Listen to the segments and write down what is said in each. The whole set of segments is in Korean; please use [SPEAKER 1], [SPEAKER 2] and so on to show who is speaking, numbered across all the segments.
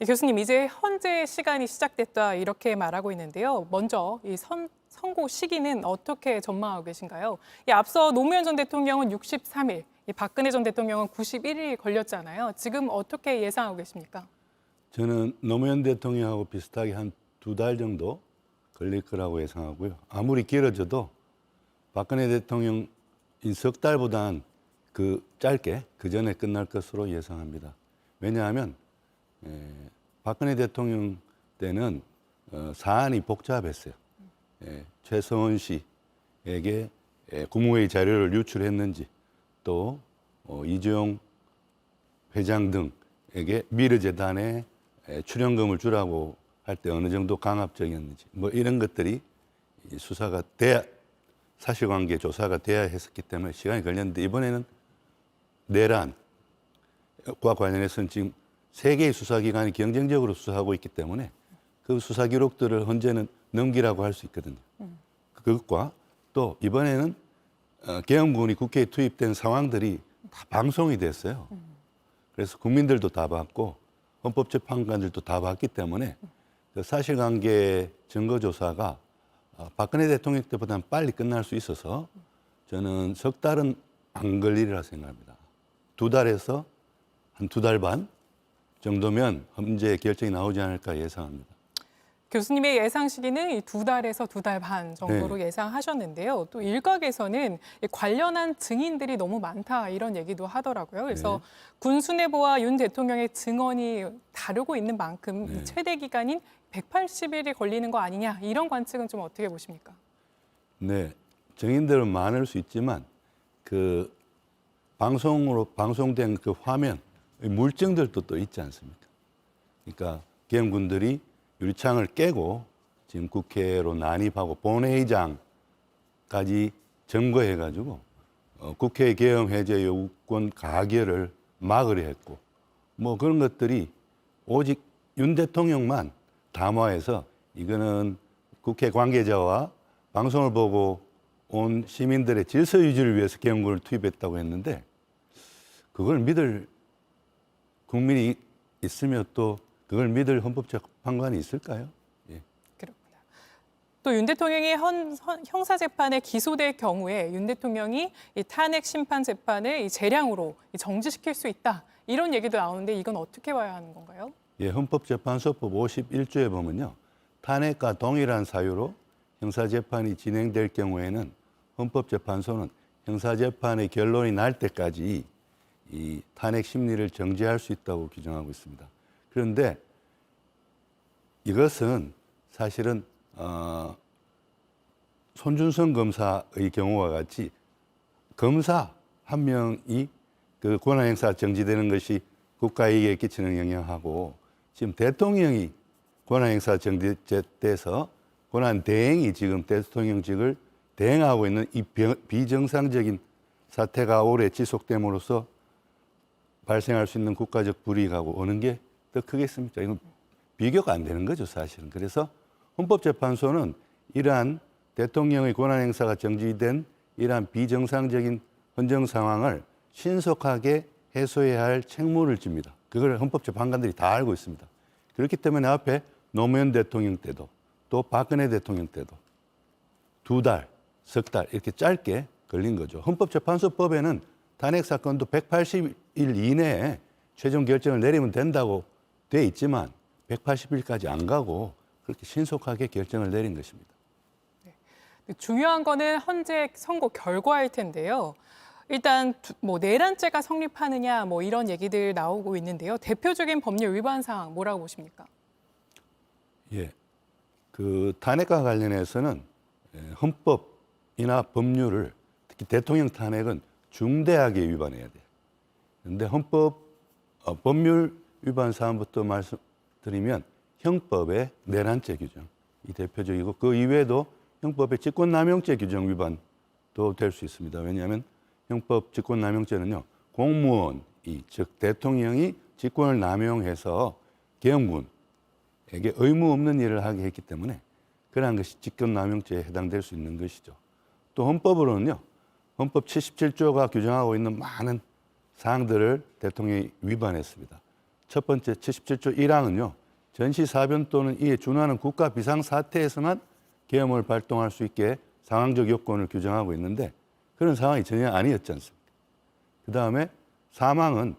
[SPEAKER 1] 네, 교수님, 이제 헌재 시간이 시작됐다 이렇게 말하고 있는데요. 먼저 이 선고 시기는 어떻게 전망하고 계신가요? 앞서 노무현 전 대통령은 63일, 박근혜 전 대통령은 91일 걸렸잖아요. 지금 어떻게 예상하고 계십니까?
[SPEAKER 2] 저는 노무현 대통령하고 비슷하게 한 2달 정도 걸릴 거라고 예상하고요. 아무리 길어져도 박근혜 대통령 석 달보단 짧게 그 전에 끝날 것으로 예상합니다. 왜냐하면 박근혜 대통령 때는 사안이 복잡했어요. 최서원 씨에게 국무회의 자료를 유출했는지 또 이재용 회장 등에게 미르재단에 출연금을 주라고 할 때 어느 정도 강압적이었는지 뭐 이런 것들이 수사가 돼야 사실관계 조사가 돼야 했었기 때문에 시간이 걸렸는데 이번에는 내란과 관련해서는 지금 세 개의 수사기관이 경쟁적으로 수사하고 있기 때문에 그 수사 기록들을 헌재는 넘기라고 할 수 있거든요. 그것과 또 이번에는 계엄군이 국회에 투입된 상황들이 다 방송이 됐어요. 그래서 국민들도 다 봤고 헌법재판관들도 다 봤기 때문에 그 사실관계 증거조사가 박근혜 대통령 때보다는 빨리 끝날 수 있어서 저는 석 달은 안 걸리리라 생각합니다. 2달에서 한 2달 반 정도면 헌재 결정이 나오지 않을까 예상합니다.
[SPEAKER 1] 교수님의 예상 시기는 이 2달에서 2달 반 정도로
[SPEAKER 2] 네.
[SPEAKER 1] 예상하셨는데요. 또 일각에서는 관련한 증인들이 너무 많다 이런 얘기도 하더라고요. 그래서 군 수뇌부와 윤 대통령의 증언이 다르고 있는 만큼 이 최대 기간인 180일이 걸리는 거 아니냐 이런 관측은 좀 어떻게 보십니까?
[SPEAKER 2] 네, 증인들은 많을 수 있지만 그 방송으로 방송된 그 화면 물증들도 또 있지 않습니까? 그러니까 계엄군들이 유리창을 깨고 지금 국회로 난입하고 본회의장까지 점거해가지고 국회 계엄 해제 요구권 가결을 막으려 했고 뭐 그런 것들이 오직 윤 대통령만 담화해서 이거는 국회 관계자와 방송을 보고 온 시민들의 질서 유지를 위해서 계엄군을 투입했다고 했는데 그걸 믿을 국민이 있으면 또 그걸 믿을 헌법재판관이 있을까요? 예.
[SPEAKER 1] 그렇구나. 또 윤 대통령이 형사재판에 기소될 경우에 윤 대통령이 이 탄핵 심판 재판을 이 재량으로 정지시킬 수 있다. 이런 얘기도 나오는데 이건 어떻게 봐야 하는 건가요?
[SPEAKER 2] 예, 헌법재판소법 51조에 보면요. 탄핵과 동일한 사유로 형사재판이 진행될 경우에는 헌법재판소는 형사재판의 결론이 날 때까지 이 탄핵 심리를 정지할 수 있다고 규정하고 있습니다. 그런데 이것은 사실은 손준성 검사의 경우와 같이 검사 한 명이 그 권한행사 정지되는 것이 국가이익에 끼치는 영향하고 지금 대통령이 권한행사 정지돼서 권한대행이 지금 대통령직을 대행하고 있는 이 비정상적인 사태가 오래 지속됨으로써 발생할 수 있는 국가적 불이익하고 어느 게 더 크겠습니까? 이건 비교가 안 되는 거죠, 사실은. 그래서 헌법재판소는 이러한 대통령의 권한행사가 정지된 이러한 비정상적인 헌정 상황을 신속하게 해소해야 할 책무를 집니다. 그걸 헌법재판관들이 다 알고 있습니다. 그렇기 때문에 앞에 노무현 대통령 때도 또 박근혜 대통령 때도 2달, 석 달 이렇게 짧게 걸린 거죠. 헌법재판소법에는 탄핵 사건도 180일 이내에 최종 결정을 내리면 된다고 돼 있지만 180일까지 안 가고 그렇게 신속하게 결정을 내린 것입니다.
[SPEAKER 1] 네. 중요한 거는 헌재 선고 결과일 텐데요. 일단 뭐 내란죄가 성립하느냐 뭐 이런 얘기들 나오고 있는데요. 대표적인 법률 위반 사항 뭐라고 보십니까?
[SPEAKER 2] 예, 그 탄핵과 관련해서는 헌법이나 법률을 특히 대통령 탄핵은 중대하게 위반해야 돼요. 그런데 법률 위반 사항부터 말씀드리면 형법의 내란죄 규정이 대표적이고 그 이외에도 형법의 직권남용죄 규정 위반도 될 수 있습니다. 왜냐하면 형법 직권남용죄는요, 공무원이 즉 대통령이 직권을 남용해서 계엄군에게 의무 없는 일을 하게 했기 때문에 그러한 것이 직권남용죄에 해당될 수 있는 것이죠. 또 헌법으로는요, 헌법 77조가 규정하고 있는 많은 사항들을 대통령이 위반했습니다. 첫 번째 77조 1항은요. 전시사변 또는 이에 준하는 국가 비상사태에서만 계엄을 발동할 수 있게 상황적 요건을 규정하고 있는데 그런 상황이 전혀 아니었지 않습니까? 그다음에 3항은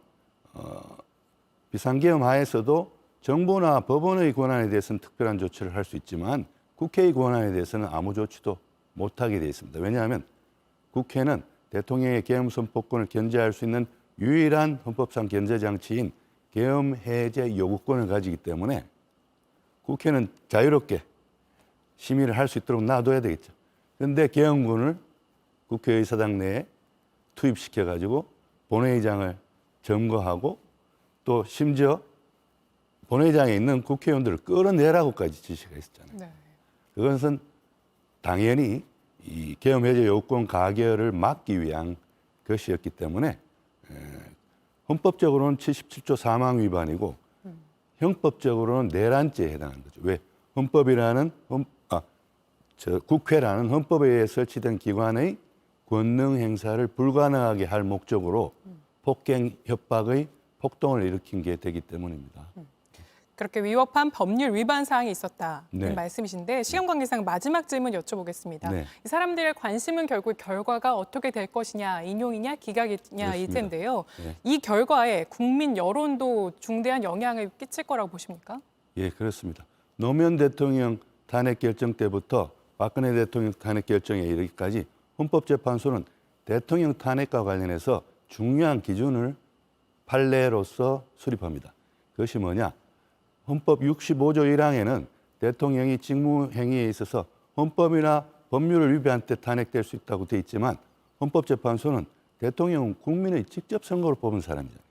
[SPEAKER 2] 비상계엄 하에서도 정부나 법원의 권한에 대해서는 특별한 조치를 할 수 있지만 국회의 권한에 대해서는 아무 조치도 못하게 되어 있습니다. 왜냐하면 국회는 대통령의 계엄 선포권을 견제할 수 있는 유일한 헌법상 견제장치인 계엄 해제 요구권을 가지기 때문에 국회는 자유롭게 심의를 할 수 있도록 놔둬야 되겠죠. 그런데 계엄군을 국회의사당 내에 투입시켜가지고 본회의장을 점거하고 또 심지어 본회의장에 있는 국회의원들을 끌어내라고까지 지시가 있었잖아요.
[SPEAKER 1] 네.
[SPEAKER 2] 그것은 당연히 이 계엄 해제 요구권 가결을 막기 위한 것이었기 때문에 헌법적으로는 77조 3항 위반이고 형법적으로는 내란죄에 해당하는 거죠. 왜? 국회라는 헌법에 의해 설치된 기관의 권능 행사를 불가능하게 할 목적으로 폭행, 협박의 폭동을 일으킨 게 되기 때문입니다.
[SPEAKER 1] 그렇게 위법한 법률 위반 사항이 있었다는
[SPEAKER 2] 네.
[SPEAKER 1] 말씀이신데 시간 관계상 마지막 질문 여쭤보겠습니다.
[SPEAKER 2] 네.
[SPEAKER 1] 이 사람들의 관심은 결국 결과가 어떻게 될 것이냐, 인용이냐, 기각이냐 이
[SPEAKER 2] 그렇습니다.
[SPEAKER 1] 텐데요.
[SPEAKER 2] 네.
[SPEAKER 1] 이 결과에 국민 여론도 중대한 영향을 끼칠 거라고 보십니까?
[SPEAKER 2] 예, 그렇습니다. 노무현 대통령 탄핵 결정 때부터 박근혜 대통령 탄핵 결정에 이르기까지 헌법재판소는 대통령 탄핵과 관련해서 중요한 기준을 판례로서 수립합니다. 그것이 뭐냐? 헌법 65조 1항에는 대통령이 직무행위에 있어서 헌법이나 법률을 위반한 때 탄핵될 수 있다고 되어 있지만 헌법재판소는 대통령은 국민의 직접 선거로 뽑은 사람이잖아요.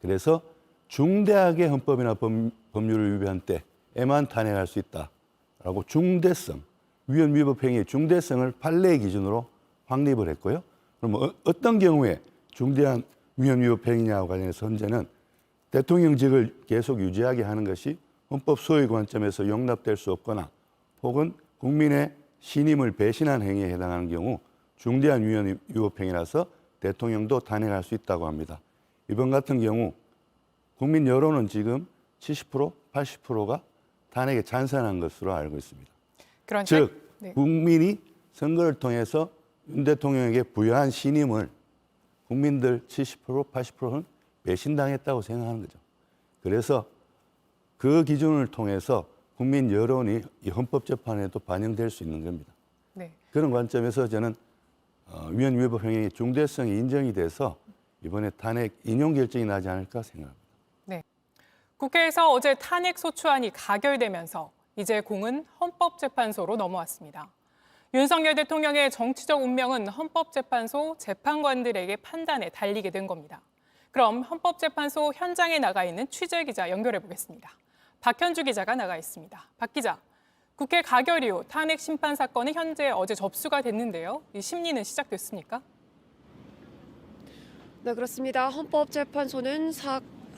[SPEAKER 2] 그래서 중대하게 헌법이나 법률을 위반한 때에만 탄핵할 수 있다라고 중대성, 위헌 위법 행위의 중대성을 판례의 기준으로 확립을 했고요. 그럼 어떤 경우에 중대한 위헌 위법 행위냐와 관련해서 현재는 대통령직을 계속 유지하게 하는 것이 헌법 소의 관점에서 용납될 수 없거나 혹은 국민의 신임을 배신한 행위에 해당하는 경우 중대한 위헌 위법 행위라서 대통령도 탄핵할 수 있다고 합니다. 이번 같은 경우 국민 여론은 지금 70%, 80%가 탄핵에 찬성한 것으로 알고 있습니다.
[SPEAKER 1] 그런
[SPEAKER 2] 즉
[SPEAKER 1] 네.
[SPEAKER 2] 국민이 선거를 통해서 윤 대통령에게 부여한 신임을 국민들 70%, 80%는 배신당했다고 생각하는 거죠. 그래서 그 기준을 통해서 국민 여론이 이 헌법재판에도 반영될 수 있는 겁니다.
[SPEAKER 1] 네.
[SPEAKER 2] 그런 관점에서 저는 위헌 위법 행위의 중대성이 인정이 돼서 이번에 탄핵 인용 결정이 나지 않을까 생각합니다.
[SPEAKER 1] 네. 국회에서 어제 탄핵 소추안이 가결되면서 이제 공은 헌법재판소로 넘어왔습니다. 윤석열 대통령의 정치적 운명은 헌법재판소 재판관들에게 판단에 달리게 된 겁니다. 그럼 헌법재판소 현장에 나가 있는 취재기자 연결해 보겠습니다. 박현주 기자가 나가 있습니다. 박 기자, 국회 가결 이후 탄핵 심판 사건은 현재 어제 접수가 됐는데요. 이 심리는 시작됐습니까?
[SPEAKER 3] 네, 그렇습니다. 헌법재판소는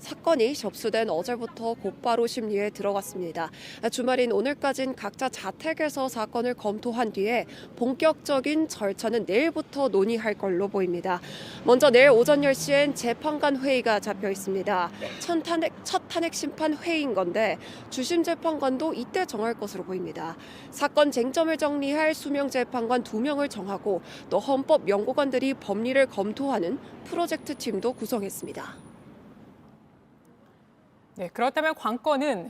[SPEAKER 3] 사건이 접수된 어제부터 곧바로 심리에 들어갔습니다. 주말인 오늘까지는 각자 자택에서 사건을 검토한 뒤에 본격적인 절차는 내일부터 논의할 걸로 보입니다. 먼저 내일 오전 10시엔 재판관 회의가 잡혀 있습니다. 첫 탄핵 심판 회의인 건데 주심 재판관도 이때 정할 것으로 보입니다. 사건 쟁점을 정리할 수명 재판관 2명을 정하고 또 헌법 연구관들이 법리를 검토하는 프로젝트 팀도 구성했습니다.
[SPEAKER 1] 네, 그렇다면 관건은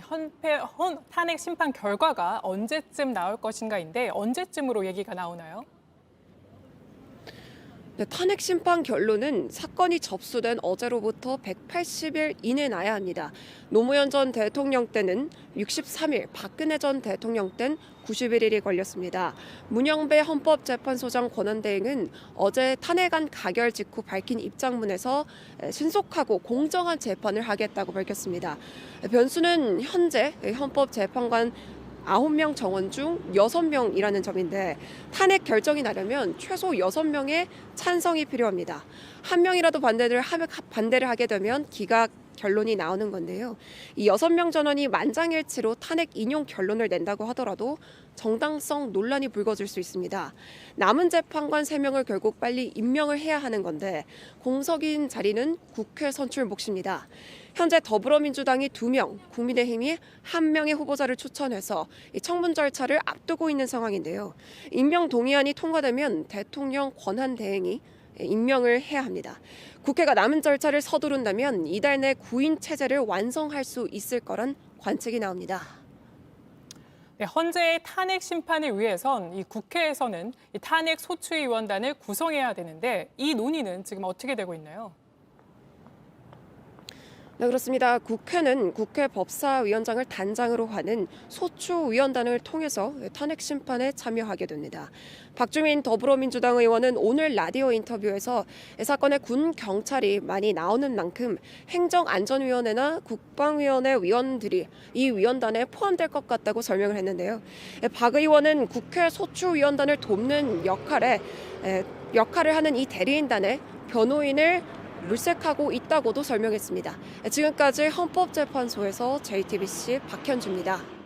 [SPEAKER 1] 탄핵 심판 결과가 언제쯤 나올 것인가인데 언제쯤으로 얘기가 나오나요?
[SPEAKER 3] 네, 탄핵 심판 결론은 사건이 접수된 어제로부터 180일 이내 나야 합니다. 노무현 전 대통령 때는 63일, 박근혜 전 대통령 땐 91일이 걸렸습니다. 문영배 헌법재판소장 권한대행은 어제 탄핵안 가결 직후 밝힌 입장문에서 신속하고 공정한 재판을 하겠다고 밝혔습니다. 변수는 현재 헌법재판관 9명 정원 중 6명이라는 점인데 탄핵 결정이 나려면 최소 6명의 찬성이 필요합니다. 한 명이라도 반대를 하게 되면 기각 결론이 나오는 건데요. 이 6명 전원이 만장일치로 탄핵 인용 결론을 낸다고 하더라도 정당성 논란이 불거질 수 있습니다. 남은 재판관 3명을 결국 빨리 임명을 해야 하는 건데 공석인 자리는 국회 선출 몫입니다. 현재 더불어민주당이 2명, 국민의힘이 1명의 후보자를 추천해서 이 청문 절차를 앞두고 있는 상황인데요. 임명 동의안이 통과되면 대통령 권한대행이 임명을 해야 합니다. 국회가 남은 절차를 서두른다면 이달 내 구인 체제를 완성할 수 있을 거란 관측이 나옵니다.
[SPEAKER 1] 네, 헌재의 탄핵 심판을 위해선 이 국회에서는 이 탄핵 소추위원단을 구성해야 되는데 이 논의는 지금 어떻게 되고 있나요?
[SPEAKER 3] 네, 그렇습니다. 국회는 국회 법사위원장을 단장으로 하는 소추위원단을 통해서 탄핵 심판에 참여하게 됩니다. 박주민 더불어민주당 의원은 오늘 라디오 인터뷰에서 사건에 군 경찰이 많이 나오는 만큼 행정안전위원회나 국방위원회 위원들이 이 위원단에 포함될 것 같다고 설명을 했는데요. 박 의원은 국회 소추위원단을 돕는 역할을 하는 이 대리인단에 변호인을 물색하고 있다고도 설명했습니다. 지금까지 헌법재판소에서 JTBC 박현주입니다.